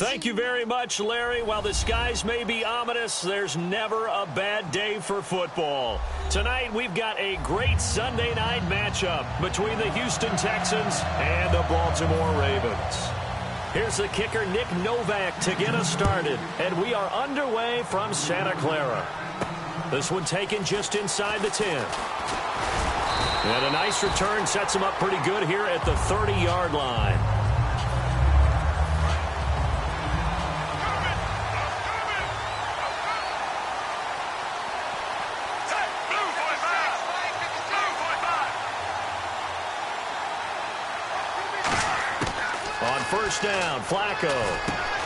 Thank you very much, Larry. While the skies may be ominous, there's never a bad day for football. Tonight, we've got a great Sunday night matchup between the Houston Texans and the Baltimore Ravens. Here's the kicker, Nick Novak, to get us started. And we are underway from Santa Clara. This one taken just inside the 10. And a nice return sets him up pretty good here at the 30-yard line. On first down, Flacco.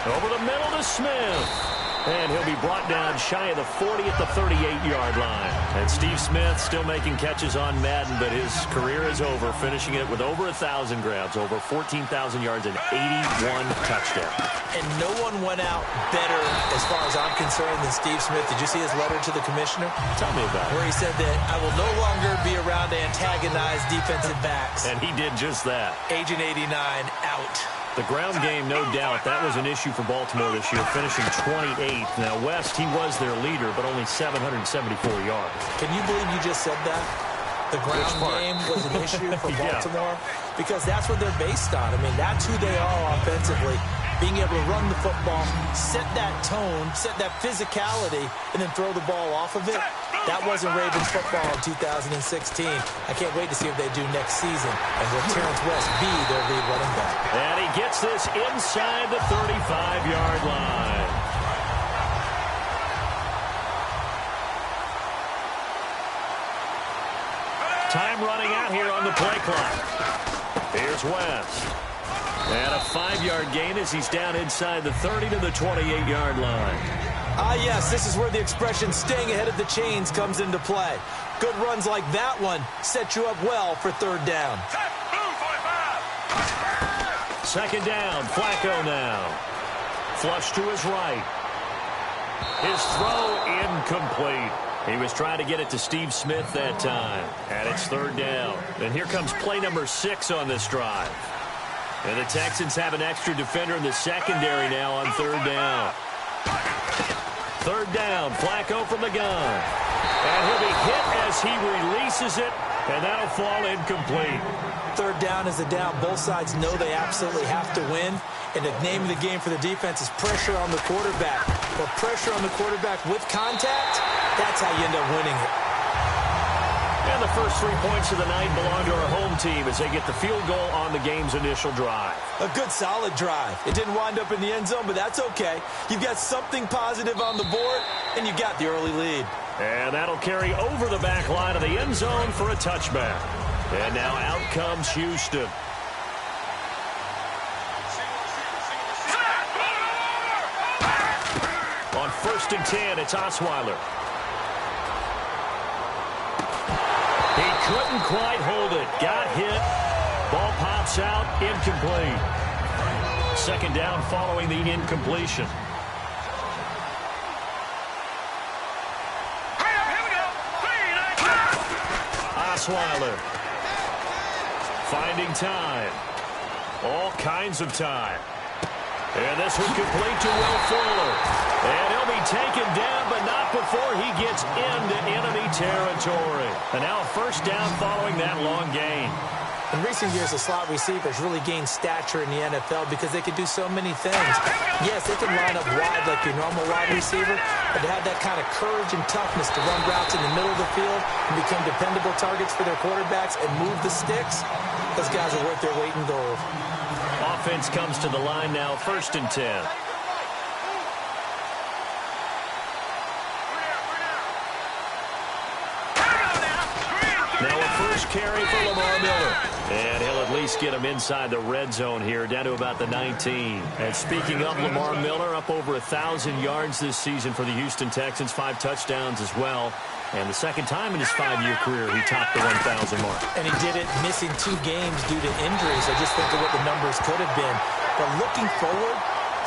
Over the middle to Smith. And he'll be brought down shy of the 40 at the 38-yard line. And Steve Smith still making catches on Madden, but his career is over, finishing it with over 1,000 grabs, over 14,000 yards, and 81 touchdowns. And no one went out better, as far as I'm concerned, than Steve Smith. Did you see his letter to the commissioner? Tell me about it. Where he said that I will no longer be around to antagonize defensive backs. And he did just that. Agent 89 out. The ground game, no doubt, that was an issue for Baltimore this year, finishing 28th. Now, West, he was their leader, but only 774 yards. Can you believe you just said that? The ground game was an issue for Baltimore? Yeah. Because that's what they're based on. I mean, that's who they are offensively. Being able to run the football, set that tone, set that physicality, and then throw the ball off of it. That wasn't Ravens football in 2016. I can't wait to see what they do next season. And will Terrence West be their lead running back? And he gets this inside the 35-yard line. Time running out here on the play clock. Here's West. And a 5-yard gain as he's down inside the 30 to the 28-yard line. Ah, yes, this is where the expression staying ahead of the chains comes into play. Good runs like that one set you up well for third down. Second down, Flacco now. Flush to his right. His throw incomplete. He was trying to get it to Steve Smith that time. And it's third down. And here comes play number 6 on this drive. And the Texans have an extra defender in the secondary now on third down. Third down, Flacco from the gun. And he'll be hit as he releases it, and that'll fall incomplete. Third down is a down. Both sides know they absolutely have to win. And the name of the game for the defense is pressure on the quarterback. But pressure on the quarterback with contact, that's how you end up winning it. And the first 3 points of the night belong to our home team as they get the field goal on the game's initial drive. A good, solid drive. It didn't wind up in the end zone, but that's okay. You've got something positive on the board, and you got the early lead. And that'll carry over the back line of the end zone for a touchback. And now out comes Houston. On first and 10, it's Osweiler. He couldn't quite hold it. Got hit. Ball pops out. Incomplete. Second down following the incompletion. Osweiler. Finding time. All kinds of time. And this one complete to Will Fuller. And he'll be taken down, but not before he gets into enemy territory. And now a first down following that long gain. In recent years, the slot receivers really gained stature in the NFL because they could do so many things. Yes, they can line up wide like your normal wide receiver, but to have that kind of courage and toughness to run routes in the middle of the field and become dependable targets for their quarterbacks and move the sticks, those guys are worth their weight in gold. Offense comes to the line now, first and 10. Now a first carry for Lamar Miller. And he'll at least get him inside the red zone here, down to about the 19. And speaking of Lamar Miller, up over 1,000 yards this season for the Houston Texans, 5 touchdowns as well. And the second time in his 5-year career, he topped the 1,000 mark. And he did it missing 2 games due to injuries. I just think of what the numbers could have been. But looking forward,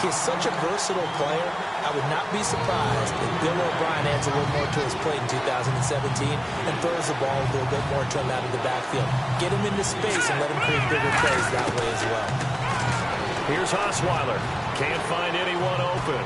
he's such a versatile player. I would not be surprised if Bill O'Brien adds a little more to his plate in 2017 and throws the ball a little bit more to him out of the backfield. Get him into space and let him create bigger plays that way as well. Here's Osweiler. Can't find anyone open.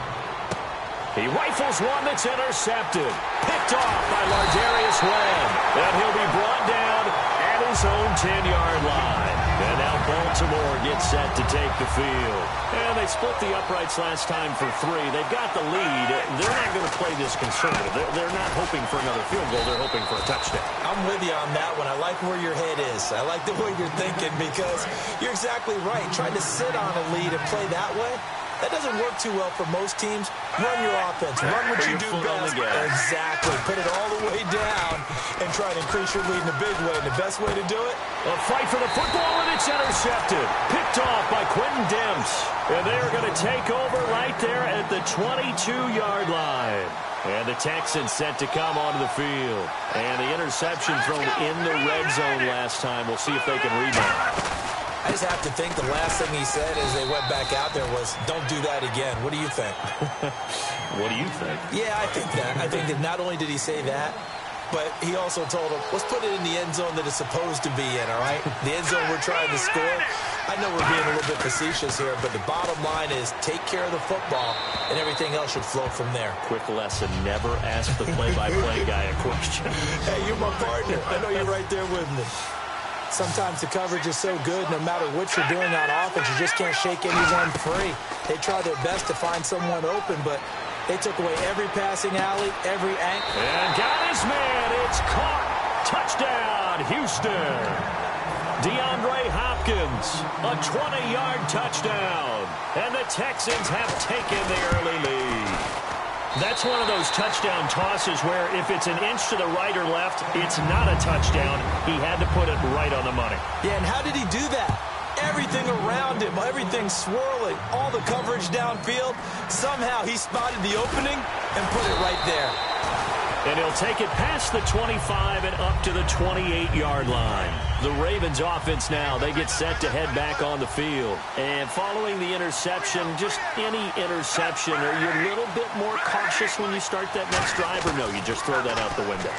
He rifles one that's intercepted. Picked off by Lardarius Webb. And he'll be brought down at his own 10-yard line. And now Baltimore gets set to take the field. And they split the uprights last time for 3. They've got the lead. They're not going to play this conservative. They're not hoping for another field goal. They're hoping for a touchdown. I'm with you on that one. I like where your head is. I like the way you're thinking because you're exactly right. Trying to sit on a lead and play that way, that doesn't work too well for most teams. Run your offense. Run what you do best. Exactly. Put it all the way down and try to increase your lead in a big way. And the best way to do it? A fight for the football, and it's intercepted. Picked off by Quentin Demps. And they are going to take over right there at the 22-yard line. And the Texans set to come onto the field. And the interception thrown in the red zone last time. We'll see if they can rebound. I just have to think the last thing he said as they went back out there was, don't do that again. What do you think? What do you think? Yeah, I think that. I think that not only did he say that, but he also told him, let's put it in the end zone that it's supposed to be in, all right? The end zone we're trying to score. I know we're being a little bit facetious here, but the bottom line is take care of the football, and everything else should flow from there. Quick lesson, never ask the play-by-play guy a question. Hey, you're my partner. I know you're right there with me. Sometimes the coverage is so good, no matter what you're doing on offense, you just can't shake anyone free. They try their best to find someone open, but they took away every passing alley, every angle. And got his man. It's caught. Touchdown, Houston. DeAndre Hopkins, a 20-yard touchdown. And the Texans have taken the early lead. That's one of those touchdown tosses where if it's an inch to the right or left, it's not a touchdown. He had to put it right on the money. Yeah, and how did he do that? Everything around him, everything swirling, all the coverage downfield. Somehow he spotted the opening and put it right there. And he'll take it past the 25 and up to the 28-yard line. The Ravens offense now, they get set to head back on the field. And following the interception, just any interception, are you a little bit more cautious when you start that next drive, or no, you just throw that out the window?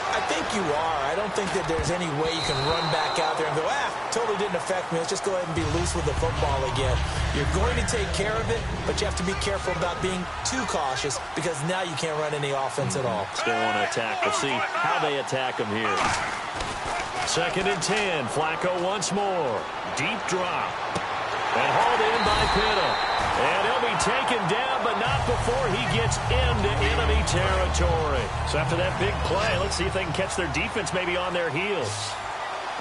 I think you are. I don't think that there's any way you can run back out there and go, totally didn't affect me. Let's just go ahead and be loose with the football again. You're going to take care of it, but you have to be careful about being too cautious because now you can't run any offense at all. Still want to attack. We'll see how they attack them here. 2nd and 10. Flacco once more. Deep drop. And hauled in by Pitta. And he'll be taken down, but not before he gets into enemy territory. So after that big play, let's see if they can catch their defense maybe on their heels.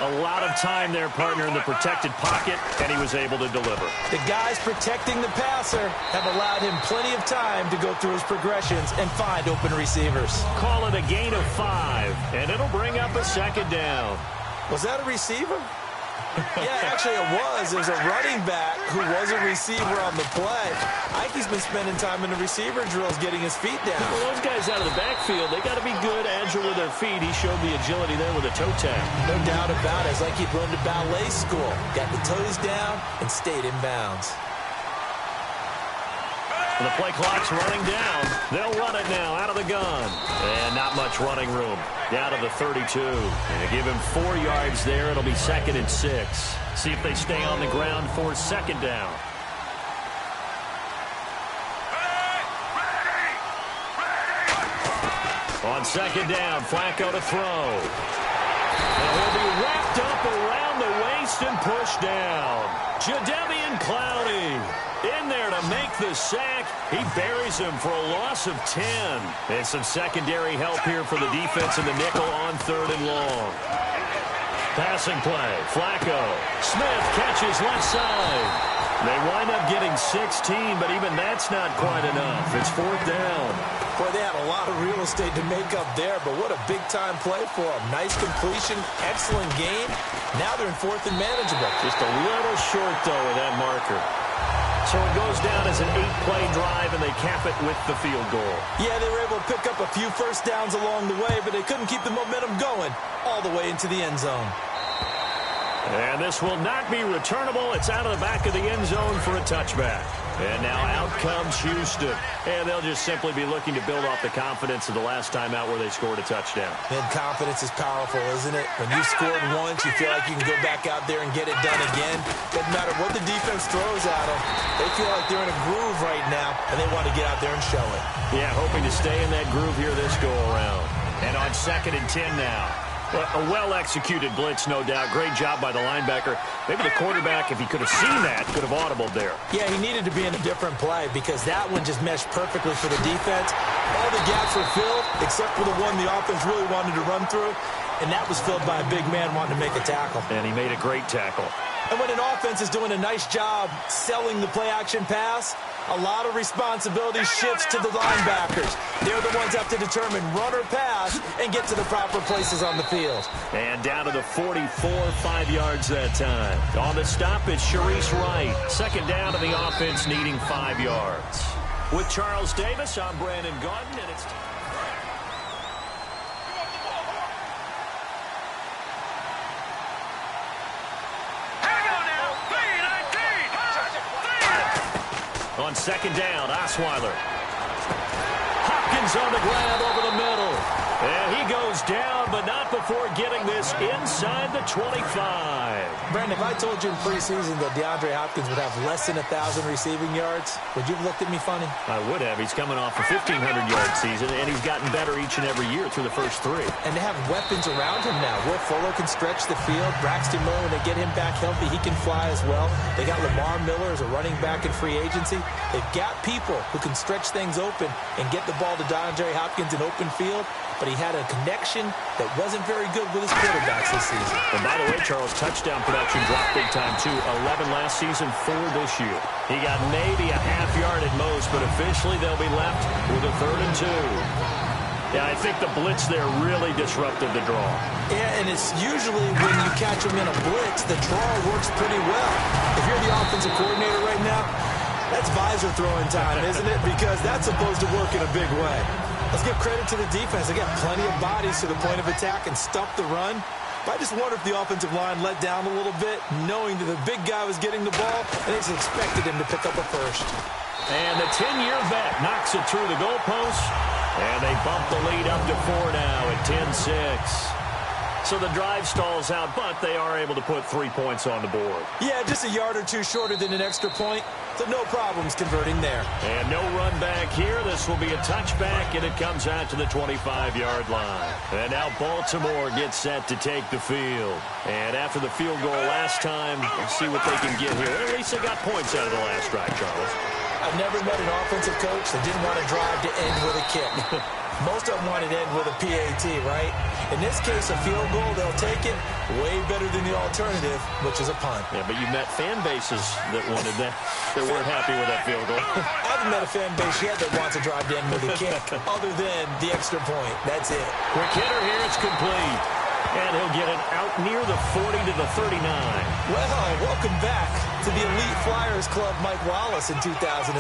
A lot of time there, partner, in the protected pocket, and he was able to deliver. The guys protecting the passer have allowed him plenty of time to go through his progressions and find open receivers. Call it a gain of 5, and it'll bring up a 2nd down. Was that a receiver? Yeah, actually it was. There's a running back who was a receiver on the play. Ikey's been spending time in the receiver drills getting his feet down. Well, those guys out of the backfield, they got to be good, agile with their feet. He showed the agility there with a toe tag. No doubt about it. It's like he'd run to ballet school. Got the toes down and stayed in bounds. The play clock's running down. They'll run it now out of the gun. And not much running room. Down to the 32. And they give him 4 yards there. It'll be 2nd and 6. See if they stay on the ground for 2nd down. On 2nd down, Flacco to throw. And he'll be wrapped up around the waist and pushed down. Jadeveon Clowney in there to make the sack. He buries him for a loss of 10. And some secondary help here for the defense in the nickel on 3rd and long. Passing play, Flacco. Smith catches left side. They wind up getting 16, but even that's not quite enough. It's 4th down. Boy, they had a lot of real estate to make up there, but what a big-time play for them. Nice completion, excellent game. Now they're in 4th and manageable. Just a little short, though, with that marker. So it goes down as an 8-play drive, and they cap it with the field goal. Yeah, they were able to pick up a few first downs along the way, but they couldn't keep the momentum going all the way into the end zone. And this will not be returnable. It's out of the back of the end zone for a touchback. And now out comes Houston. And they'll just simply be looking to build off the confidence of the last time out where they scored a touchdown. And confidence is powerful, isn't it? When you've scored once, you feel like you can go back out there and get it done again. Doesn't matter what the defense throws at them. They feel like they're in a groove right now, and they want to get out there and show it. Yeah, hoping to stay in that groove here this go-around. And on 2nd and 10 now. A well-executed blitz, no doubt. Great job by the linebacker. Maybe the quarterback, if he could have seen that, could have audibled there. Yeah, he needed to be in a different play because that one just meshed perfectly for the defense. All the gaps were filled except for the one the offense really wanted to run through, and that was filled by a big man wanting to make a tackle. And he made a great tackle. And when an offense is doing a nice job selling the play-action pass, a lot of responsibility shifts to the linebackers. They're the ones that have to determine run or pass and get to the proper places on the field. And down to the 44, 5 yards that time. On the stop, it's Sharice Wright. 2nd down to the offense, needing 5 yards. With Charles Davis, I'm Brandon Gaudin, and it's... On 2nd down, Osweiler. Hopkins on the grab over the middle. And he goes down, but not before getting this inside the 25. Brandon, if I told you in preseason that DeAndre Hopkins would have less than 1,000 receiving yards, would you have looked at me funny? I would have. He's coming off a 1,500-yard season, and he's gotten better each and every year through the first 3. And they have weapons around him now. Will Fuller can stretch the field. Braxton Miller, when they get him back healthy, he can fly as well. They got Lamar Miller as a running back in free agency. They've got people who can stretch things open and get the ball to DeAndre Hopkins in open field. But he had a connection that wasn't very good with his quarterbacks this season. And by the way, Charles, touchdown production dropped big time, too. 11 last season, 4 this year. He got maybe a half yard at most, but officially they'll be left with a 3rd and 2. Yeah, I think the blitz there really disrupted the draw. Yeah, and it's usually when you catch him in a blitz, the draw works pretty well. If you're the offensive coordinator right now, that's visor throwing time, isn't it? Because that's supposed to work in a big way. Let's give credit to the defense. They got plenty of bodies to the point of attack and stuff the run. But I just wonder if the offensive line let down a little bit, knowing that the big guy was getting the ball, and they just expected him to pick up a first. And the 10-year vet knocks it through the goalpost, and they bump the lead up to 4 now at 10-6. So the drive stalls out, but they are able to put 3 points on the board. Yeah, just a yard or two shorter than an extra point, so no problems converting there. And no run back here. This will be a touchback, and it comes out to the 25-yard line. And now Baltimore gets set to take the field. And after the field goal last time, we'll see what they can get here. At least they got points out of the last drive, Charles. I've never met an offensive coach that didn't want to drive to end with a kick. Most of them wanted to end with a PAT, right? In this case, a field goal, they'll take it. Way better than the alternative, which is a punt. Yeah, but you met fan bases that wanted that, that weren't happy with that field goal. I haven't met a fan base yet that wants to drive to end with a kick, other than the extra point. That's it. Quick hitter here, it's complete. And he'll get it out near the 40 to the 39. Well, welcome back to the Elite Flyers Club, Mike Wallace, in 2016.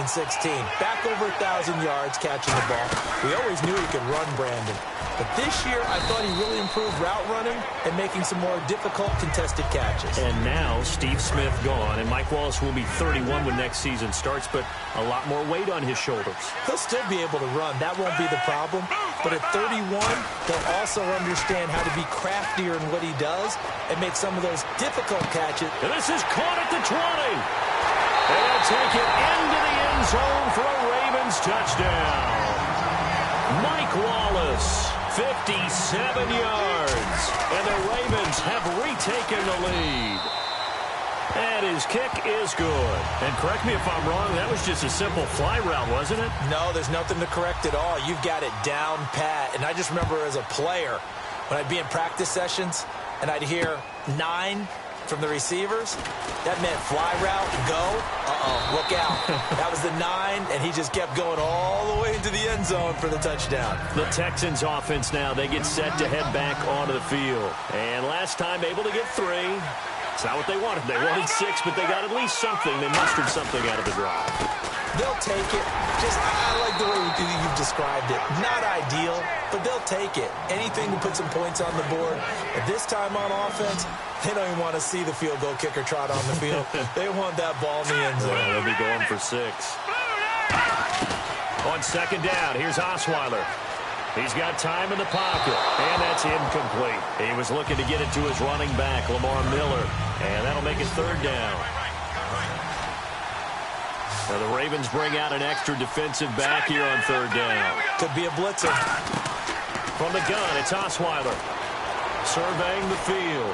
Back over 1,000 yards catching the ball. We always knew he could run, Brandon. But this year, I thought he really improved route running and making some more difficult contested catches. And now, Steve Smith gone, and Mike Wallace will be 31 when next season starts, but a lot more weight on his shoulders. He'll still be able to run. That won't be the problem. But at 31, he'll also understand how to be craftier in what he does and make some of those difficult catches. And this is caught at the 20. And they'll take it into the end zone for a Ravens touchdown. Mike Wallace, 57 yards. And the Ravens have retaken the lead. And his kick is good. And correct me if I'm wrong, that was just a simple fly route, wasn't it? No, there's nothing to correct at all. You've got it down pat. And I just remember as a player, when I'd be in practice sessions and I'd hear 9 from the receivers, that meant fly route, go, look out. That was the 9, and he just kept going all the way into the end zone for the touchdown. The Texans offense now, they get set to head back onto the field. And last time able to get 3. It's not what they wanted. They wanted 6, but they got at least something. They mustered something out of the drive. They'll take it. I like the way you've described it. Not ideal, but they'll take it. Anything to put some points on the board. But this time on offense, they don't even want to see the field goal kicker trot on the field. They want that ball in the end zone. Well, they'll be going for 6. On second down, here's Osweiler. He's got time in the pocket, and that's incomplete. He was looking to get it to his running back, Lamar Miller, and that'll make it third down. Now the Ravens bring out an extra defensive back here on third down. Could be a blitzer. From the gun, it's Osweiler. Surveying the field.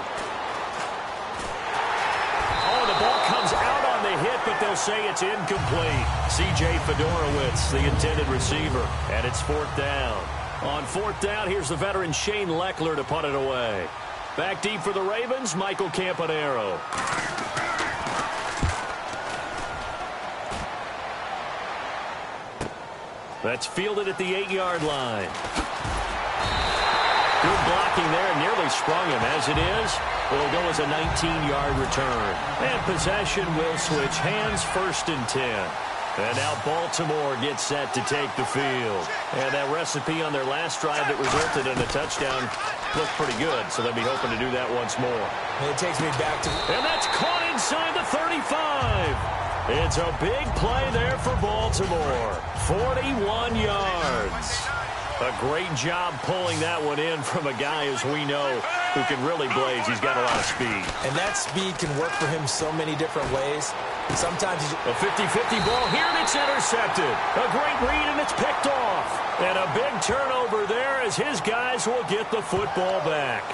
Oh, the ball comes out on the hit, but they'll say it's incomplete. C.J. Fedorowicz, the intended receiver, and it's fourth down. On fourth down, here's the veteran Shane Leckler to punt it away. Back deep for the Ravens, Michael Campanaro. That's fielded at the 8-yard line. Good blocking there, nearly sprung him. As it is, it'll go as a 19-yard return. And possession will switch hands, first and 10. And now Baltimore gets set to take the field. And that recipe on their last drive that resulted in a touchdown looked pretty good, so they'll be hoping to do that once more. And it takes me back to... And that's caught inside the 35. It's a big play there for Baltimore. 41 yards. A great job pulling that one in from a guy, as we know, who can really blaze. He's got a lot of speed. And that speed can work for him so many different ways. Sometimes he's... A 50-50 ball here, and it's intercepted. A great read, and it's picked off. And a big turnover there as his guys will get the football back.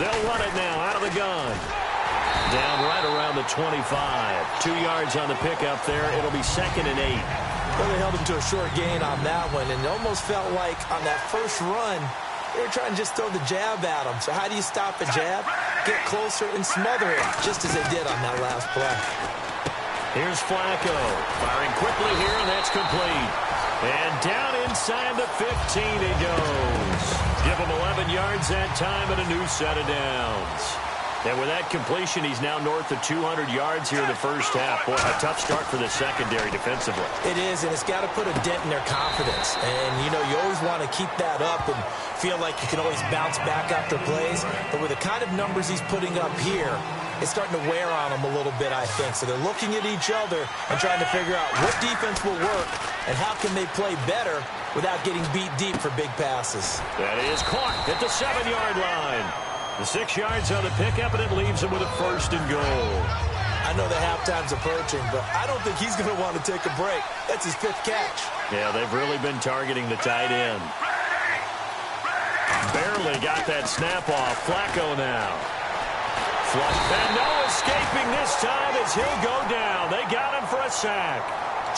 They'll run it now out of the gun. Down right around the 25. 2 yards on the pickup there. It'll be second and 8. Well, they held him to a short gain on that one, and it almost felt like on that first run, they were trying to just throw the jab at him. So how do you stop a jab? Get closer and smother it, just as they did on that last play. Here's Flacco. Firing quickly here, and that's complete. And down inside the 15 he goes. Give him 11 yards that time and a new set of downs. And with that completion, he's now north of 200 yards here in the first half. Boy, a tough start for the secondary defensively. It is, and it's got to put a dent in their confidence. And, you know, you always want to keep that up and feel like you can always bounce back after plays. But with the kind of numbers he's putting up here, it's starting to wear on them a little bit, I think. So they're looking at each other and trying to figure out what defense will work and how can they play better without getting beat deep for big passes. That is caught at the 7-yard line. The 6 yards on the pickup, and it leaves him with a first and goal. I know the halftime's approaching, but I don't think he's going to want to take a break. That's his 5th catch. Yeah, they've really been targeting the tight end. Barely got that snap off. Flacco now. Flush. And no escaping this time as he'll go down. They got him for a sack.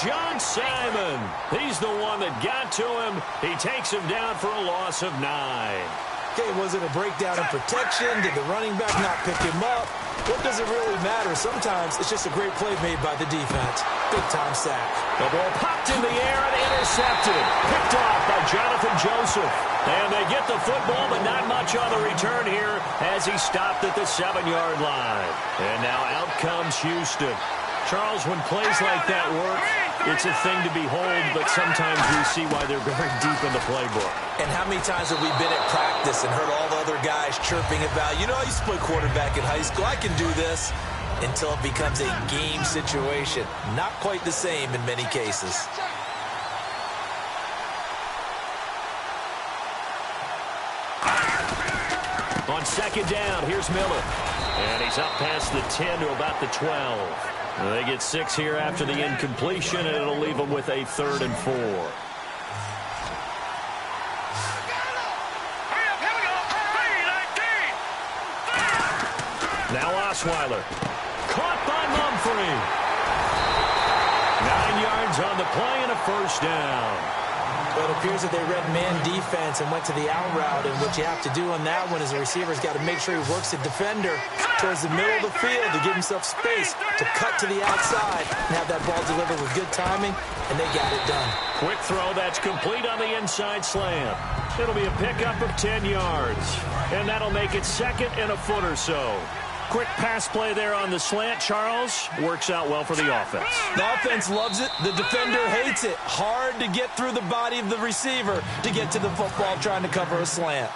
John Simon. He's the one that got to him. He takes him down for a loss of 9. Okay, was it a breakdown in protection? Did the running back not pick him up? What does it really matter? Sometimes it's just a great play made by the defense. Big-time sack. The ball popped in the air and intercepted. Picked off by Jonathan Joseph. And they get the football, but not much on the return here as he stopped at the 7-yard line. And now out comes Houston. Charles, when plays like that work, it's a thing to behold, but sometimes we see why they're very deep in the playbook. And how many times have we been at practice and heard all the other guys chirping about, you know, I used to play quarterback in high school, I can do this, until it becomes a game situation. Not quite the same in many cases. On second down, here's Miller. And he's up past the 10 to about the 12. They get 6 here after the incompletion, and it'll leave them with a 3rd and 4. Now Osweiler. Caught by Mumphrey. 9 yards on the play and a first down. But it appears that they read man defense and went to the out route, and what you have to do on that one is the receiver's got to make sure he works the defender towards the middle of the field to give himself space to cut to the outside and have that ball delivered with good timing, and they got it done. Quick throw that's complete on the inside slant. It'll be a pickup of 10 yards, and that'll make it second and a foot or so. Quick pass play there on the slant, Charles. Works out well for the offense. The offense loves it. The defender hates it. Hard to get through the body of the receiver to get to the football trying to cover a slant.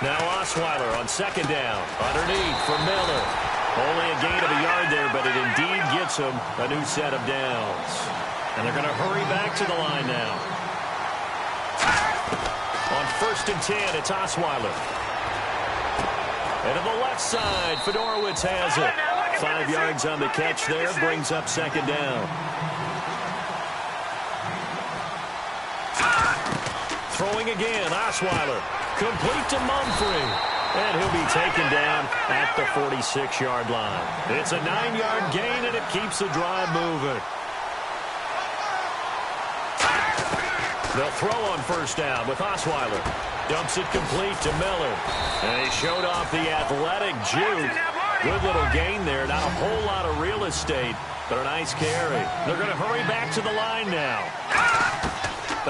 Now Osweiler on second down. Underneath for Miller. Only a gain of a yard there, but it indeed gets him a new set of downs. And they're going to hurry back to the line now. On 1st and 10, it's Osweiler. And to the left side, Fedorowicz has it. 5 yards on the catch there, brings up second down. Throwing again, Osweiler. Complete to Mumphrey. And he'll be taken down at the 46-yard line. It's a 9-yard gain, and it keeps the drive moving. They'll throw on 1st down with Osweiler. Dumps it complete to Miller. And he showed off the athletic juke. Good little gain there. Not a whole lot of real estate, but a nice carry. They're going to hurry back to the line now.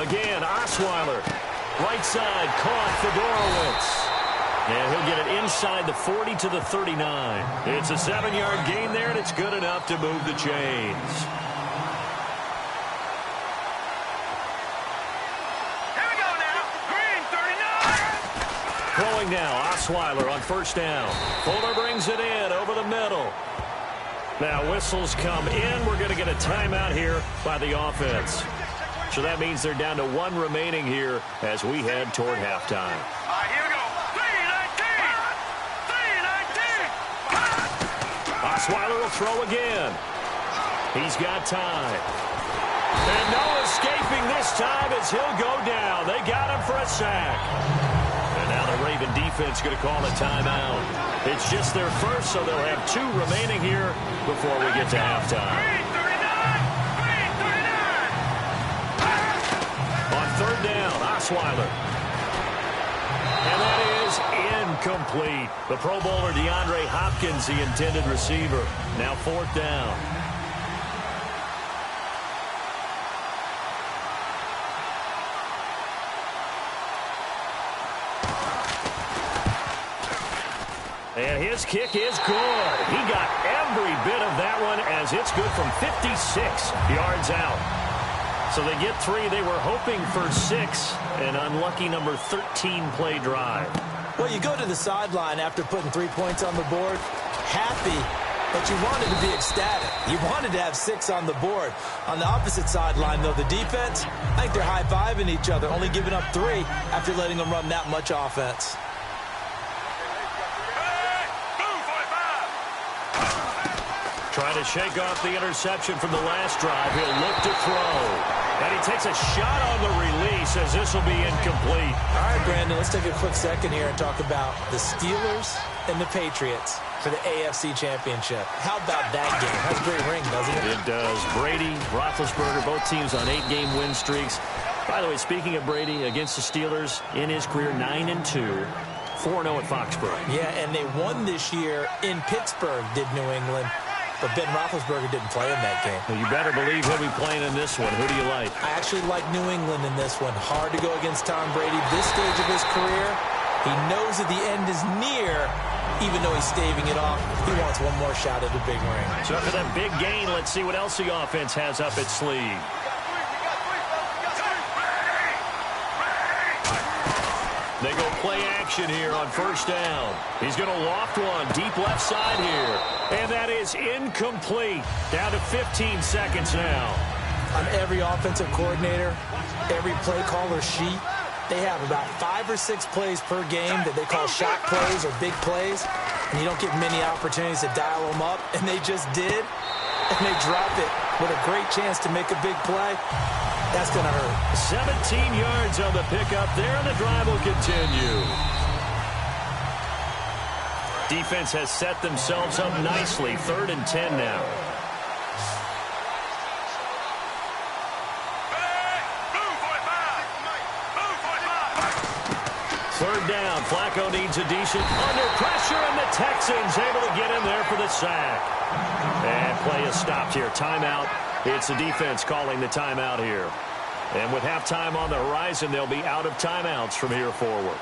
Again, Osweiler. Right side, caught Fedorowicz. And he'll get it inside the 40 to the 39. It's a 7-yard gain there, and it's good enough to move the chains. Throwing now, Osweiler on 1st down. Fuller brings it in over the middle. Now whistles come in. We're going to get a timeout here by the offense. So that means they're down to 1 remaining here as we head toward halftime. Here we go. 3-19. Osweiler will throw again. He's got time. And no escaping this time as he'll go down. They got him for a sack. And now the Raven defense going to call a timeout. It's just their first, so they'll have 2 remaining here before we get to halftime. 3rd down, Osweiler. And that is incomplete. The Pro Bowler DeAndre Hopkins, the intended receiver. Now 4th down. And his kick is good. He got every bit of that one as it's good from 56 yards out. So they get 3. They were hoping for 6. An unlucky number 13 play drive. Well, you go to the sideline after putting 3 points on the board, happy, but you wanted to be ecstatic. You wanted to have 6 on the board. On the opposite sideline, though, the defense, I think they're high-fiving each other, only giving up 3 after letting them run that much offense. Trying to shake off the interception from the last drive. He'll look to throw. And he takes a shot on the release as this will be incomplete. All right, Brandon, let's take a quick second here and talk about the Steelers and the Patriots for the AFC Championship. How about that game? That's a great ring, doesn't it? It does. Brady, Roethlisberger, both teams on 8-game win streaks. By the way, speaking of Brady, against the Steelers, in his career, 9-2. 4-0 at Foxborough. Yeah, and they won this year in Pittsburgh, did New England. But Ben Roethlisberger didn't play in that game. Well, you better believe he'll be playing in this one. Who do you like? I actually like New England in this one. Hard to go against Tom Brady this stage of his career. He knows that the end is near, even though he's staving it off. He wants one more shot at the big ring. So after that big gain, let's see what else the offense has up its sleeve. They go play action here on 1st down. He's going to loft one deep left side here. And that is incomplete. Down to 15 seconds now. On every offensive coordinator, every play caller sheet, they have about 5 or 6 plays per game that they call shot plays or big plays. And you don't get many opportunities to dial them up. And they just did. And they drop it with a great chance to make a big play. That's going to hurt. 17 yards on the pickup there, and the drive will continue. Defense has set themselves up nicely. 3rd and 10 now. Third down. Flacco needs a decent under pressure, and the Texans able to get in there for the sack. And play is stopped here. Timeout. It's the defense calling the timeout here. And with halftime on the horizon, they'll be out of timeouts from here forward.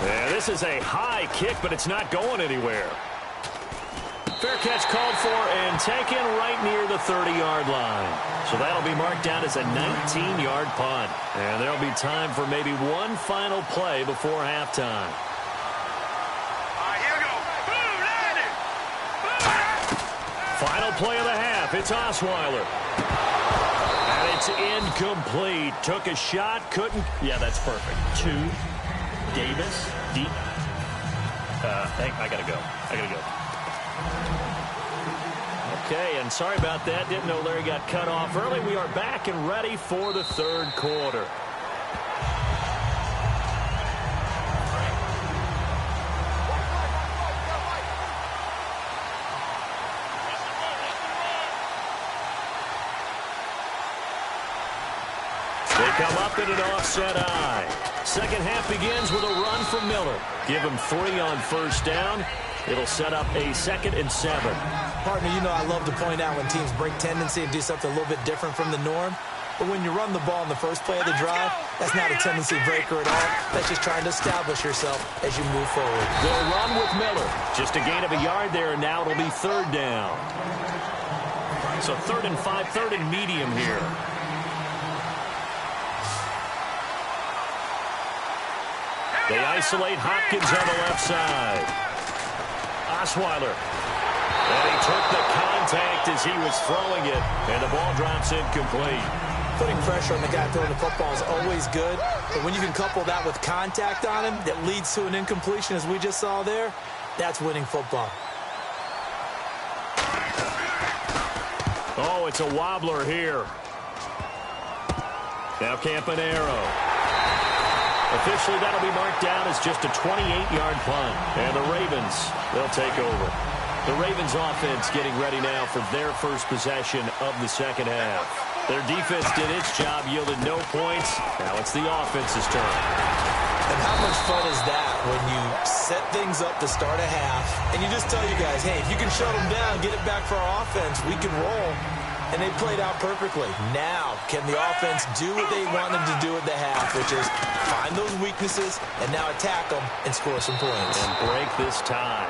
Yeah, this is a high kick, but it's not going anywhere. Fair catch called for and taken right near the 30-yard line. So that'll be marked down as a 19-yard punt. And there'll be time for maybe one final play before halftime. Here we go. Final play of the half. It's Osweiler. And it's incomplete. Took a shot, couldn't. Yeah, that's perfect. 2. Davis. Deep. I got to go. Okay, and sorry about that. Didn't know Larry got cut off early. We are back and ready for the 3rd quarter. They come up in an offset eye. Second half begins with a run from Miller. Give him 3 on first down. It'll set up a 2nd and 7. Partner, you know I love to point out when teams break tendency and do something a little bit different from the norm. But when you run the ball in the first play of the drive, that's not a tendency breaker at all. That's just trying to establish yourself as you move forward. They'll run with Miller. Just a gain of a yard there, and now it'll be 3rd down. So 3rd and 5, 3rd and medium here. They isolate Hopkins on the left side. Osweiler. And he took the contact as he was throwing it, and the ball drops incomplete. Putting pressure on the guy throwing the football is always good, but when you can couple that with contact on him that leads to an incompletion, as we just saw there, that's winning football. Oh, it's a wobbler here. Now Campanaro. Officially, that'll be marked down as just a 28-yard punt. And the Ravens, they'll take over. The Ravens offense getting ready now for their first possession of the second half. Their defense did its job, yielded no points. Now it's the offense's turn. And how much fun is that when you set things up to start a half, and you just tell you guys, hey, if you can shut them down, get it back for our offense, we can roll. And they played out perfectly. Now, can the offense do what they wanted to do at the half, which is find those weaknesses and now attack them and score some points. And break this tie.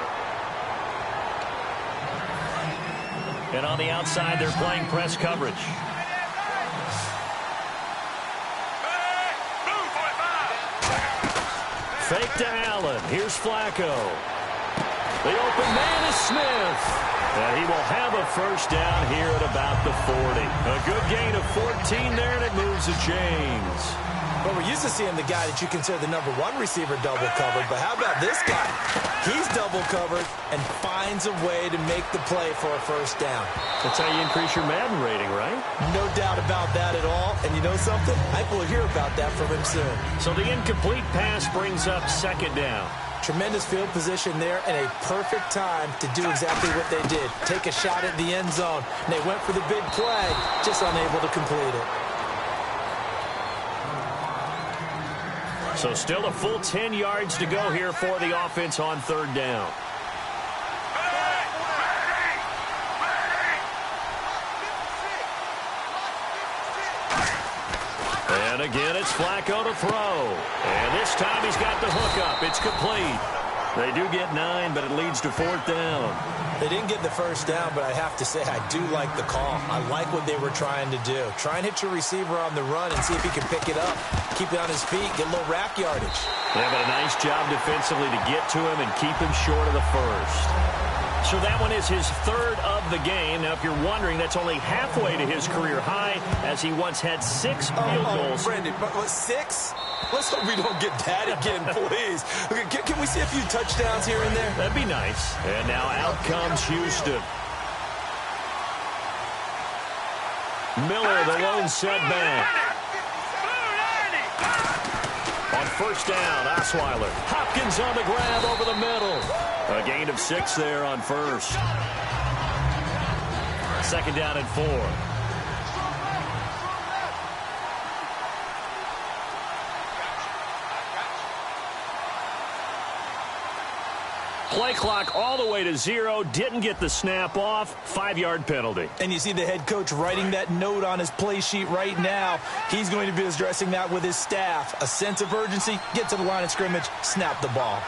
And on the outside, they're playing press coverage. Fake to Allen. Here's Flacco. The open man is Smith. And he will have a first down here at about the 40. A good gain of 14 there, and it moves the chains. Well, we're used to seeing the guy that you consider the #1 receiver double covered, but how about this guy? He's double covered and finds a way to make the play for a first down. That's how you increase your Madden rating, right? No doubt about that at all. And you know something? I will hear about that from him soon. So the incomplete pass brings up 2nd down. Tremendous field position there and a perfect time to do exactly what they did. Take a shot at the end zone. And they went for the big play, just unable to complete it. So still a full 10 yards to go here for the offense on 3rd down. And again, it's Flacco to throw. And this time he's got the hook up. It's complete. They do get 9, but it leads to 4th down. They didn't get the first down, but I have to say I do like the call. I like what they were trying to do. Try and hit your receiver on the run and see if he can pick it up. Keep it on his feet, get a little rack yardage. Yeah, but a nice job defensively to get to him and keep him short of the first. So that one is his 3rd of the game. Now, if you're wondering, that's only halfway to his career high, as he once had 6 field goals. Brandon, but 6? Let's hope we don't get that again, please. Okay, can we see a few touchdowns here and there? That'd be nice. And now out comes Houston. Miller, the lone setback. On first down, Osweiler. Hopkins on the grab over the middle. A gain of 6 there on first. Second down and 4. Play clock all the way to 0. Didn't get the snap off. 5-yard penalty. And you see the head coach writing that note on his play sheet right now. He's going to be addressing that with his staff. A sense of urgency. Get to the line of scrimmage. Snap the ball.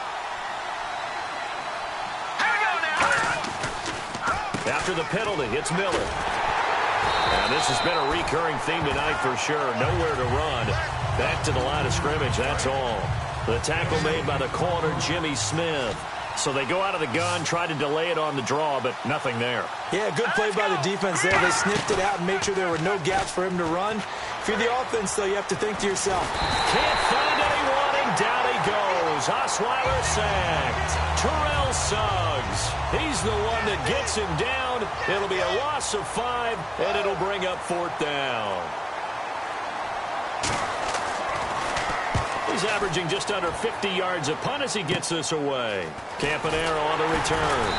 After the penalty, it's Miller. And this has been a recurring theme tonight for sure. Nowhere to run. Back to the line of scrimmage, that's all. The tackle made by the corner, Jimmy Smith. So they go out of the gun, try to delay it on the draw, but nothing there. Yeah, good play by the defense there. They sniffed it out and made sure there were no gaps for him to run. If you're the offense, though, you have to think to yourself. Can't find anyone, and down he goes. Osweiler sacked. Terrell Suggs. He's the one that gets him down. It'll be a loss of 5, and it'll bring up 4th down. He's averaging just under 50 yards a punt as he gets this away. Campanaro on the return.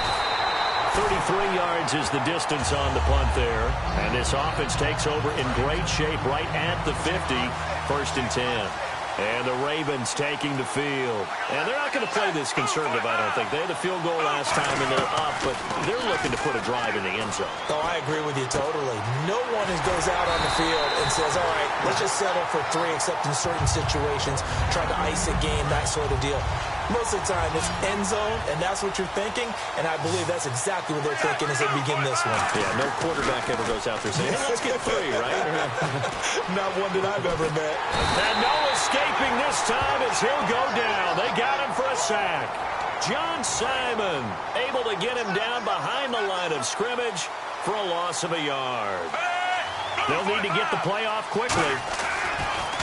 33 yards is the distance on the punt there. And this offense takes over in great shape right at the 50. 1st and 10. And the Ravens taking the field. And they're not going to play this conservative, I don't think. They had the field goal last time, and they're up, but they're looking to put a drive in the end zone. Oh, I agree with you totally. No one goes out on the field and says, all right, let's just settle for 3, except in certain situations, trying to ice a game, that sort of deal. Most of the time, it's end zone, and that's what you're thinking, and I believe that's exactly what they're thinking as they begin this one. Yeah, no quarterback ever goes out there saying, hey, let's get 3, right? Not one that I've ever met. And no escaping this time as he'll go down. They got him for a sack. John Simon able to get him down behind the line of scrimmage for a loss of a yard. They'll need to get the play off quickly.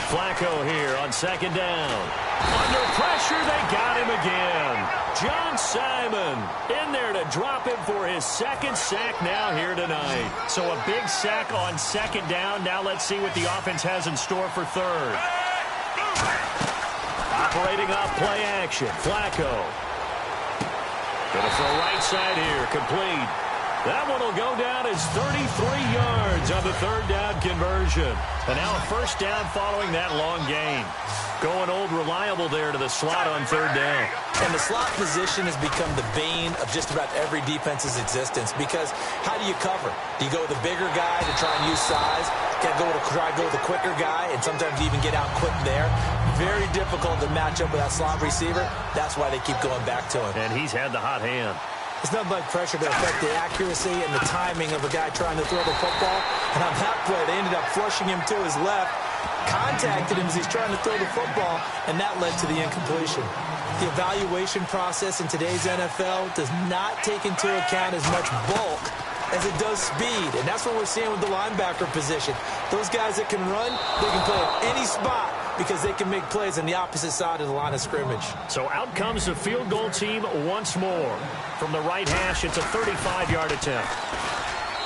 Flacco here on second down. Under pressure, they got him again. John Simon in there to drop him for his 2nd sack now here tonight. So a big sack on second down. Now let's see what the offense has in store for 3rd. Operating off play action. Flacco. Gonna throw right side here. Complete. That one will go down as 33 yards on the 3rd down conversion. And now a 1st down following that long gain. Going old reliable there to the slot on 3rd down. And the slot position has become the bane of just about every defense's existence, because how do you cover? Do you go with the bigger guy to try and use size? Can I try to go with the quicker guy and sometimes even get out quick there? Very difficult to match up with that slot receiver. That's why they keep going back to him. And he's had the hot hand. It's nothing like pressure to affect the accuracy and the timing of a guy trying to throw the football. And on that play, they ended up flushing him to his left, contacted him as he's trying to throw the football, and that led to the incompletion. The evaluation process in today's NFL does not take into account as much bulk as it does speed, and that's what we're seeing with the linebacker position. Those guys that can run, they can play at any spot because they can make plays on the opposite side of the line of scrimmage. So out comes the field goal team once more. From the right hash, it's a 35-yard attempt.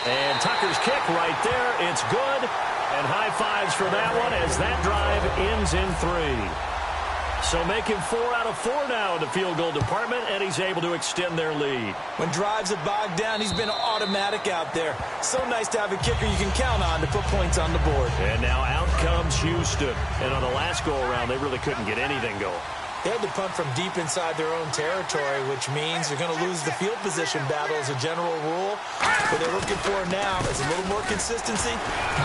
And Tucker's kick right there, it's good. And high fives for that one as that drive ends in 3. So making 4 out of 4 now in the field goal department, and he's able to extend their lead. When drives are bogged down, he's been automatic out there. So nice to have a kicker you can count on to put points on the board. And now out comes Houston. And on the last go-around, they really couldn't get anything going. They had to punt from deep inside their own territory, which means they're going to lose the field position battle as a general rule. What they're looking for now is a little more consistency,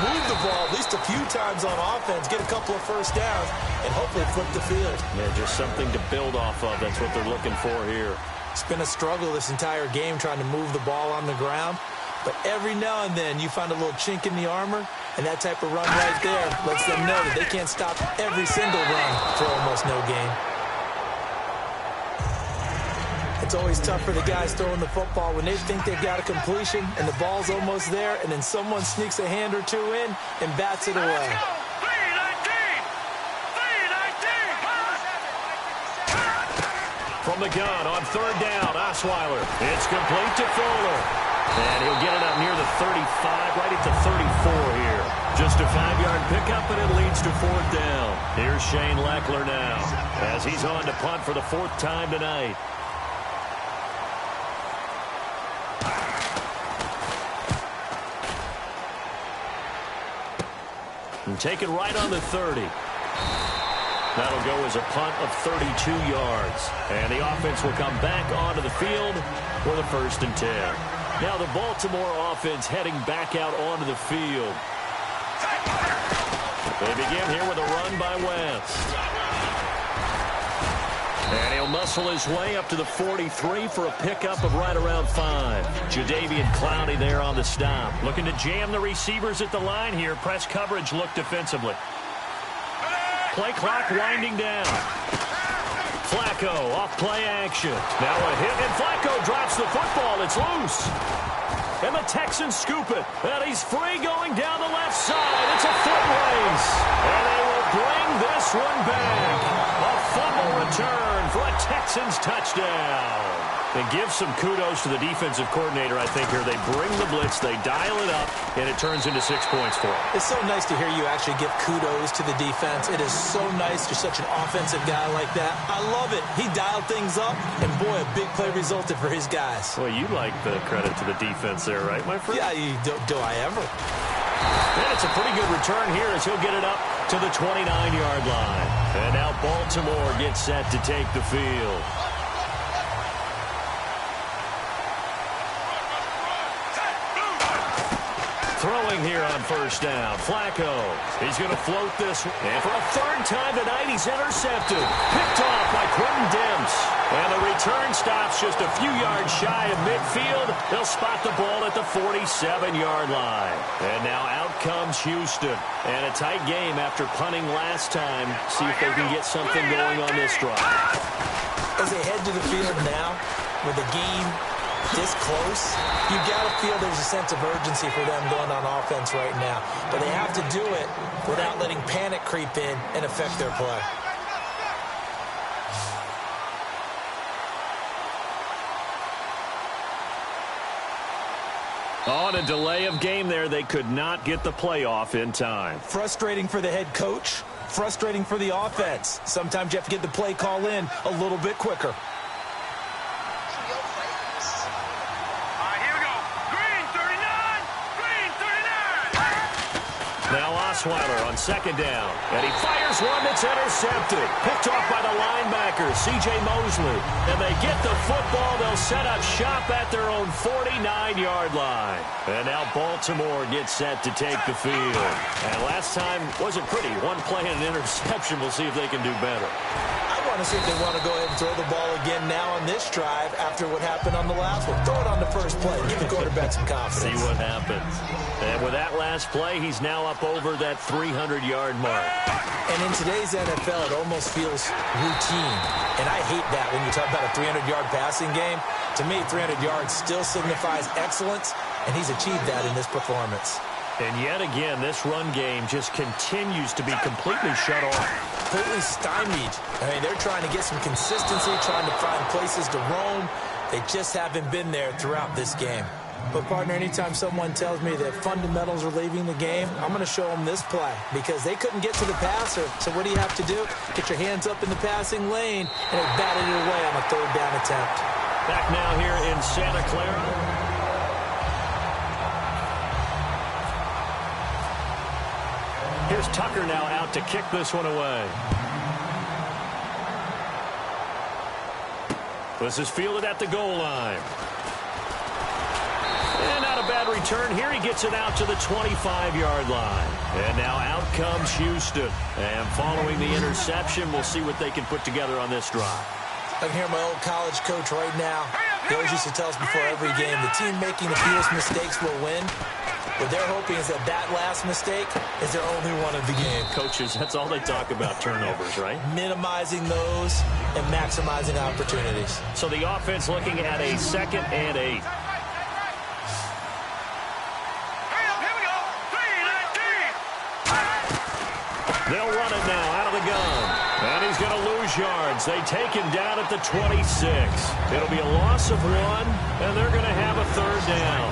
move the ball at least a few times on offense, get a couple of first downs, and hopefully flip the field. Yeah, just something to build off of. That's what they're looking for here. It's been a struggle this entire game trying to move the ball on the ground. But every now and then you find a little chink in the armor, and that type of run right there lets them know that they can't stop every single run for almost no gain. It's always tough for the guys throwing the football when they think they've got a completion and the ball's almost there, and then someone sneaks a hand or two in and bats it away. From the gun on 3rd down, Osweiler. It's complete to Fuller. And he'll get it up near the 35, right at the 34 here. Just a 5-yard pickup, and it leads to 4th down. Here's Shane Leckler now, as he's on to punt for the 4th time tonight. And taken right on the 30. That'll go as a punt of 32 yards. And the offense will come back onto the field for the 1st and 10. Now the Baltimore offense heading back out onto the field. They begin here with a run by Wentz. And he'll muscle his way up to the 43 for a pickup of right around 5. Jadeveon Clowney there on the stop. Looking to jam the receivers at the line here. Press coverage look defensively. Play clock winding down. Flacco off play action. Now a hit, and Flacco drops the football. It's loose. And the Texans scoop it. And he's free going down the left side. It's a foot race. And they will bring this one back. A fumble return for a Texans touchdown. And give some kudos to the defensive coordinator, I think, here. They bring the blitz, they dial it up, and it turns into 6 points for them. It's so nice to hear you actually give kudos to the defense. It is so nice you're such an offensive guy like that. I love it. He dialed things up, and boy, a big play resulted for his guys. Well, you like the credit to the defense there, right, my friend? Yeah, do I ever? And it's a pretty good return here as he'll get it up to the 29-yard line. And now Baltimore gets set to take the field. Throwing here on 1st down. Flacco. He's going to float this. And for a 3rd time tonight, he's intercepted. Picked off by Quentin Demps. And the return stops just a few yards shy of midfield. They'll spot the ball at the 47-yard line. And now out comes Houston. And a tight game after punting last time. See if they can get something going on this drive. As they head to the field now, with the game this close, you got to feel there's a sense of urgency for them going on offense right now. But they have to do it without letting panic creep in and affect their play. On a delay of game there, they could not get the playoff in time. Frustrating for the head coach, frustrating for the offense. Sometimes you have to get the play call in a little bit quicker. Now Osweiler on 2nd down. And he fires one that's intercepted. Picked off by the linebacker, C.J. Mosley. And they get the football. They'll set up shop at their own 49-yard line. And now Baltimore gets set to take the field. And last time wasn't pretty. One play and an interception. We'll see if they can do better. I want to see if they want to go ahead and throw the ball again now on this drive after what happened on the last one. Throw it on the first play. Give the quarterback some confidence. See what happens. And with that last play, he's now up over that 300-yard mark. And in today's NFL, it almost feels routine. And I hate that when you talk about a 300-yard passing game. To me, 300 yards still signifies excellence, and he's achieved that in this performance. And yet again, this run game just continues to be completely shut off. Completely stymied. I mean, they're trying to get some consistency, trying to find places to roam. They just haven't been there throughout this game. But, partner, anytime someone tells me that fundamentals are leaving the game, I'm going to show them this play because they couldn't get to the passer. So what do you have to do? Get your hands up in the passing lane, and they batted it away on a 3rd down attempt. Back now here in Santa Clara. Here's Tucker now out to kick this one away. This is fielded at the goal line. And not a bad return here. He gets it out to the 25-yard line. And now out comes Houston. And following the interception, we'll see what they can put together on this drive. I can hear my old college coach right now. He always used to tell us before every game, the team making the fewest mistakes will win. What they're hoping is that that last mistake is their only one of the game. Coaches, that's all they talk about, turnovers, right? Minimizing those and maximizing opportunities. So the offense looking at a 2nd and 8. They'll run it now out of the gun. And he's going to lose yards. They take him down at the 26. It'll be a loss of 1, and they're going to have a third down.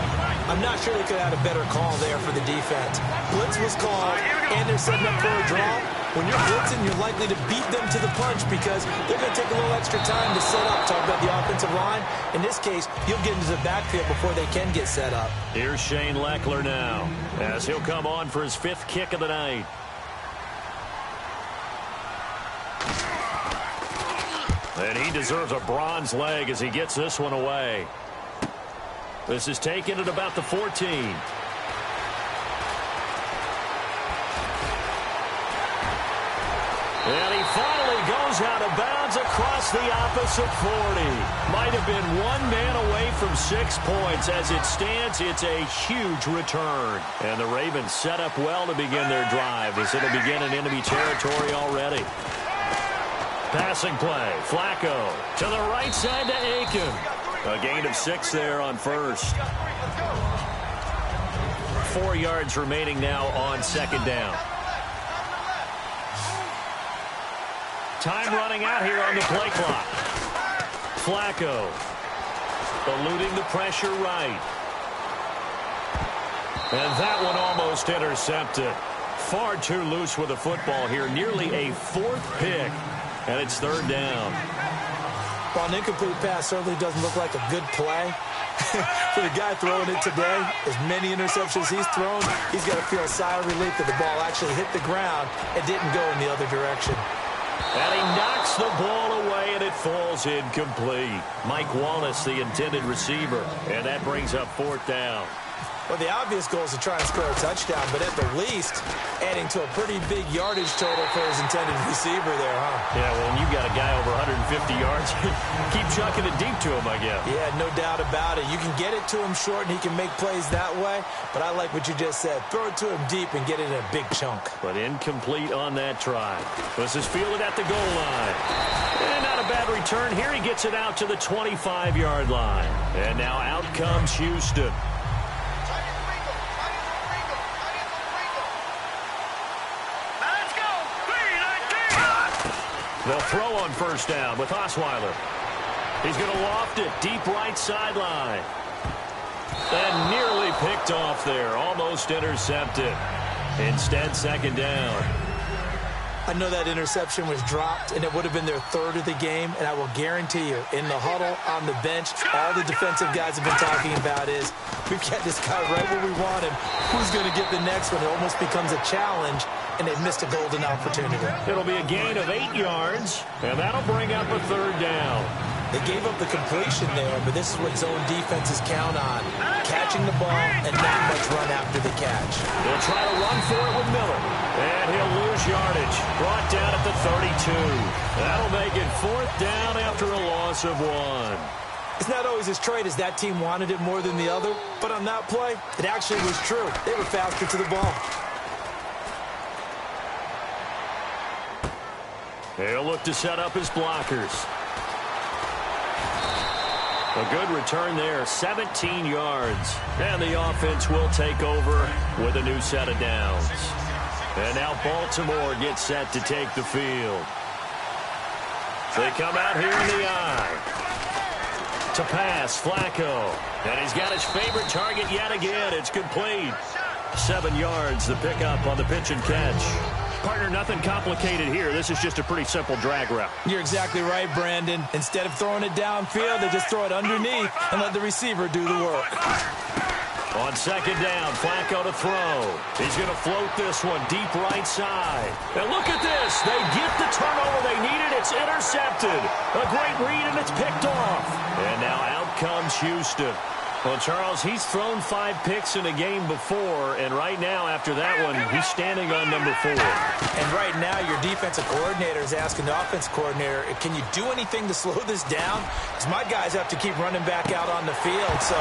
I'm not sure they could have had a better call there for the defense. Blitz was called, and they're setting up for a draw. When you're blitzing, you're likely to beat them to the punch because they're going to take a little extra time to set up. Talk about the offensive line. In this case, you'll get into the backfield before they can get set up. Here's Shane Leckler now as he'll come on for his 5th kick of the night. And he deserves a bronze leg as he gets this one away. This is taken at about the 14. And he finally goes out of bounds across the opposite 40. Might have been one man away from 6 points. As it stands, it's a huge return. And the Ravens set up well to begin their drive as it'll begin in enemy territory already. Passing play, Flacco to the right side to Aiken. A gain of 6 there on first. 4 yards remaining now on second down. Time running out here on the play clock. Flacco eluding the pressure right. And that one almost intercepted. Far too loose with the football here. Nearly a 4th pick. And it's third down. Well, an incomplete pass certainly doesn't look like a good play. For the guy throwing it today, as many interceptions he's thrown, he's got to feel a sigh of relief that the ball actually hit the ground and didn't go in the other direction. And he knocks the ball away, and it falls incomplete. Mike Wallace, the intended receiver. And that brings up 4th down. Well, the obvious goal is to try and score a touchdown, but at the least, adding to a pretty big yardage total for his intended receiver there, huh? Yeah, well, when you've got a guy over 150 yards, keep chucking it deep to him, I guess. Yeah, no doubt about it. You can get it to him short, and he can make plays that way, but I like what you just said. Throw it to him deep and get it in a big chunk. But incomplete on that try. This is fielded at the goal line. And not a bad return here. He gets it out to the 25-yard line. And now out comes Houston. They'll throw on first down with Osweiler. He's going to loft it deep right sideline. And nearly picked off there. Almost intercepted. Instead, second down. I know that interception was dropped, and it would have been their 3rd of the game, and I will guarantee you, in the huddle, on the bench, all the defensive guys have been talking about is, we've got this guy right where we want him. Who's going to get the next one? It almost becomes a challenge, and they've missed a golden opportunity. It'll be a gain of 8 yards, and that'll bring up a third down. They gave up the completion there, but this is what zone defenses count on. Catching the ball and not much run after the catch. They'll try to run for it with Miller. And he'll lose yardage. Brought down at the 32. That'll make it 4th down after a loss of 1. It's not always as straight as that team wanted it more than the other, but on that play, it actually was true. They were faster to the ball. They'll look to set up his blockers. A good return there, 17 yards. And the offense will take over with a new set of downs. And now Baltimore gets set to take the field. They come out here in the eye. To pass, Flacco. And he's got his favorite target yet again. It's complete. 7 yards, the pickup on the pitch and catch. Partner, nothing complicated here. This is just a pretty simple drag route. You're exactly right, Brandon. Instead of throwing it downfield, they just throw it underneath and let the receiver do the work. On second down, Flacco to throw. He's going to float this one deep right side. And look at this. They get the turnover they needed. It's intercepted. A great read, and it's picked off. And now out comes Houston. Well, Charles, he's thrown 5 picks in a game before, and right now, after that one, he's standing on number 4. And right now, your defensive coordinator is asking the offensive coordinator, can you do anything to slow this down? Because my guys have to keep running back out on the field, so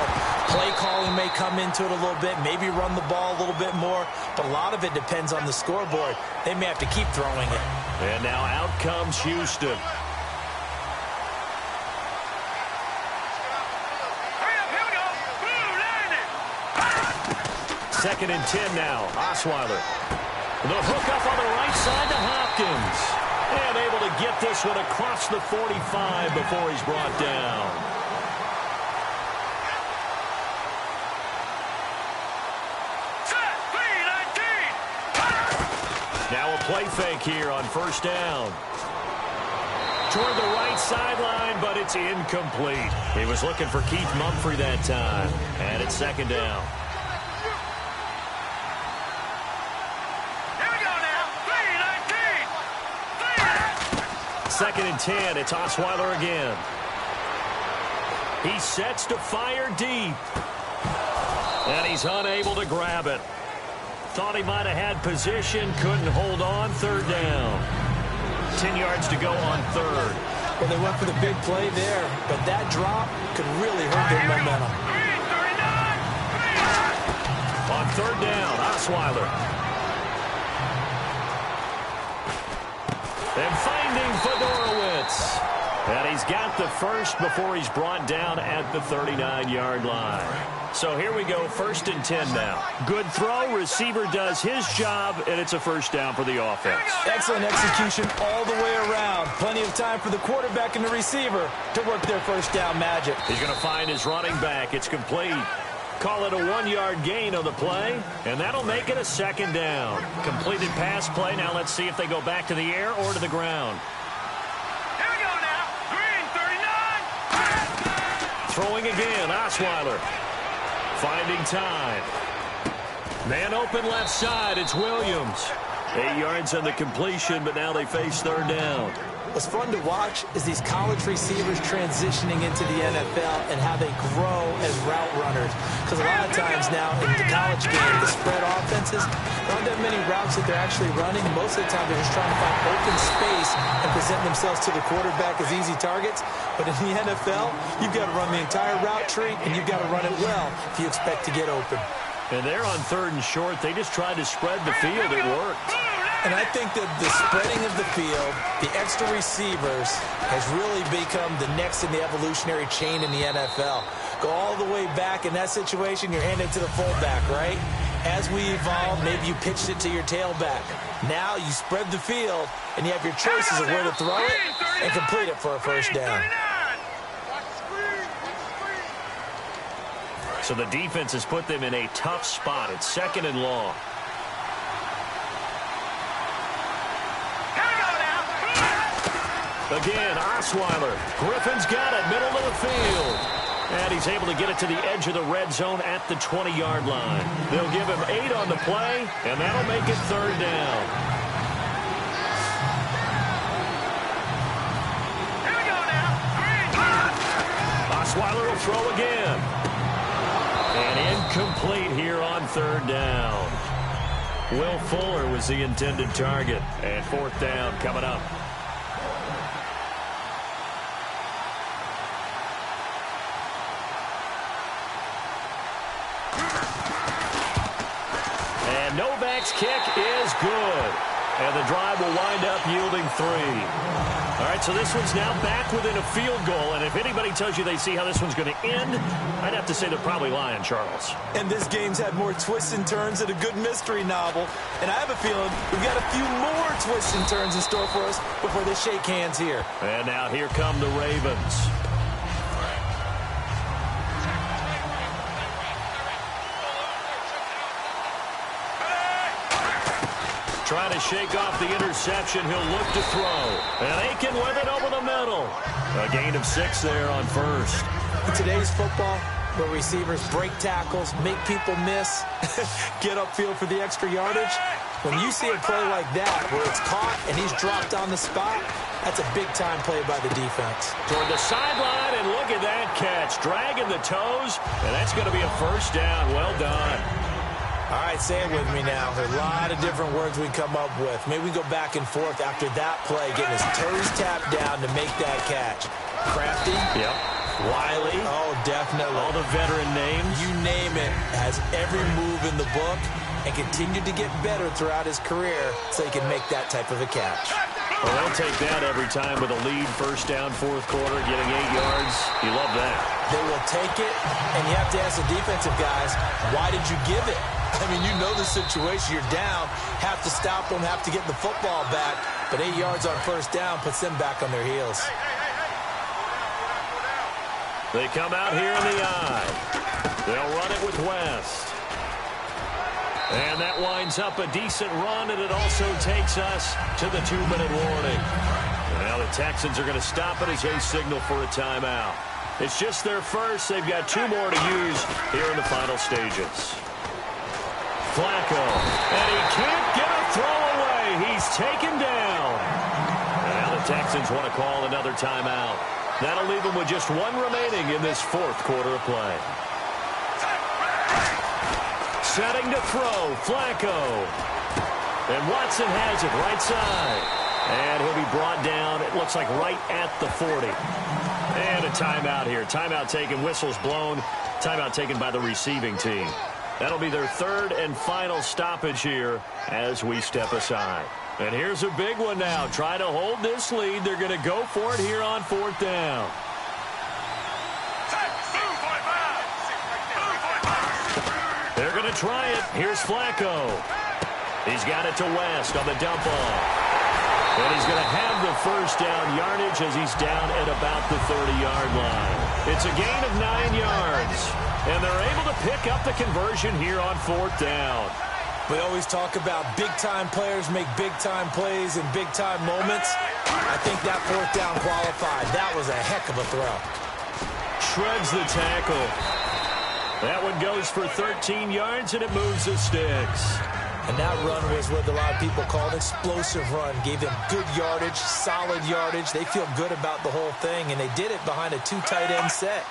play calling may come into it a little bit, maybe run the ball a little bit more, but a lot of it depends on the scoreboard. They may have to keep throwing it. And now out comes Houston. Second and 10 now. Osweiler. The hook up on the right side to Hopkins. And able to get this one across the 45 before he's brought down. Now a play fake here on first down. Toward the right sideline, but it's incomplete. He was looking for Keith Mumphrey that time. And it's second down. Second and 10, it's Osweiler again. He sets to fire deep. And he's unable to grab it. Thought he might have had position, couldn't hold on, third down. 10 yards to go on third. Well, they went for the big play there, but that drop could really hurt their momentum. On third down, Osweiler. And finding Fedorowicz. And he's got the first before he's brought down at the 39-yard line. So here we go, first and 10 now. Good throw, receiver does his job, and it's a first down for the offense. Excellent execution all the way around. Plenty of time for the quarterback and the receiver to work their first down magic. He's going to find his running back. It's complete. Call it a 1-yard gain on the play, and that'll make it a second down. Completed pass play. Now let's see if they go back to the air or to the ground. Here we go now. Green, 39. Throwing again, Osweiler. Finding time. Man open left side, it's Williams. 8 yards on the completion, but now they face third down. What's fun to watch is these college receivers transitioning into the NFL and how they grow as route runners. Because a lot of times now in the college game, the spread offenses, there aren't that many routes that they're actually running. Most of the time they're just trying to find open space and present themselves to the quarterback as easy targets. But in the NFL, you've got to run the entire route tree, and you've got to run it well if you expect to get open. And they're on third and short. They just tried to spread the field. It worked. And I think that the spreading of the field, the extra receivers, has really become the next in the evolutionary chain in the NFL. Go all the way back in that situation, you're handed to the fullback, right? As we evolve, maybe you pitched it to your tailback. Now you spread the field, and you have your choices of where to throw it and complete it for a first down. So the defense has put them in a tough spot. It's second and long. Again, Osweiler. Griffin's got it, middle of the field. And he's able to get it to the edge of the red zone at the 20-yard line. They'll give him 8 on the play, and that'll make it third down. Here we go now. Osweiler will throw again. And incomplete here on third down. Will Fuller was the intended target. And fourth down coming up. And Novak's kick is good. And the drive will wind up yielding 3. All right, so this one's now back within a field goal. And if anybody tells you they see how this one's going to end, I'd have to say they're probably lying, Charles. And this game's had more twists and turns than a good mystery novel. And I have a feeling we've got a few more twists and turns in store for us before they shake hands here. And now here come the Ravens. Trying to shake off the interception. He'll look to throw. And Aiken with it over the middle. A gain of 6 there on first. In today's football, where receivers break tackles, make people miss, get upfield for the extra yardage, when you see a play like that where it's caught and he's dropped on the spot, that's a big-time play by the defense. Toward the sideline, and look at that catch. Dragging the toes, and that's going to be a first down. Well done. All right, say it with me now. There's a lot of different words we come up with. Maybe we go back and forth after that play, getting his toes tapped down to make that catch. Crafty. Yep. Wiley. Oh, definitely. All the veteran names. You name it. Has every move in the book and continued to get better throughout his career so he can make that type of a catch. Well, they'll take that every time with a lead, first down, fourth quarter, getting 8 yards. You love that. They will take it, and you have to ask the defensive guys, why did you give it? I mean, you know the situation. You're down, have to stop them, have to get the football back. But 8 yards on first down puts them back on their heels. They come out here in the I. They'll run it with West. And that winds up a decent run, and it also takes us to the 2-minute warning. Now the Texans are going to stop it as they signal for a timeout. It's just their first. They've got 2 more to use here in the final stages. Flacco, and he can't get a throw away. He's taken down. And now the Texans want to call another timeout. That'll leave them with just 1 remaining in this 4th quarter of play. Setting to throw, Flacco. And Watson has it right side. And he'll be brought down, it looks like right at the 40. And a timeout here. Timeout taken, whistles blown. Timeout taken by the receiving team. That'll be their 3rd and final stoppage here as we step aside. And here's a big one now. Try to hold this lead. They're going to go for it here on 4th down. They're going to try it. Here's Flacco. He's got it to West on the dump off. And he's going to have the first down yardage as he's down at about the 30-yard line. It's a gain of 9 yards. And they're able to pick up the conversion here on 4th down. We always talk about big-time players make big-time plays in big-time moments. I think that 4th down qualified. That was a heck of a throw. Shreds the tackle. That one goes for 13 yards, and it moves the sticks. And that run was what a lot of people call an explosive run. Gave them good yardage, solid yardage. They feel good about the whole thing, and they did it behind a 2 tight end set.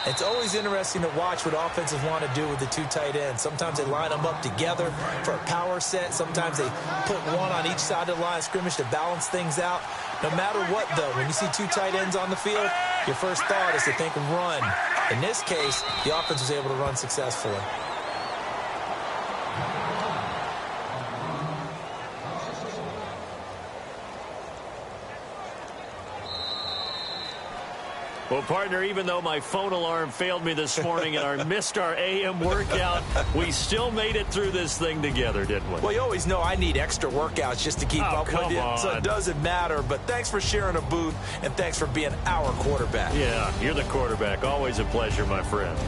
It's always interesting to watch what offenses want to do with the 2 tight ends. Sometimes they line them up together for a power set. Sometimes they put one on each side of the line of scrimmage to balance things out. No matter what, though, when you see 2 tight ends on the field, your first thought is to think run. In this case, the offense was able to run successfully. Well, partner, even though my phone alarm failed me this morning and I missed our AM workout, we still made it through this thing together, didn't we? Well, you always know I need extra workouts just to keep up with you, so it doesn't matter. But thanks for sharing a booth, and thanks for being our quarterback. Yeah, you're the quarterback. Always a pleasure, my friend.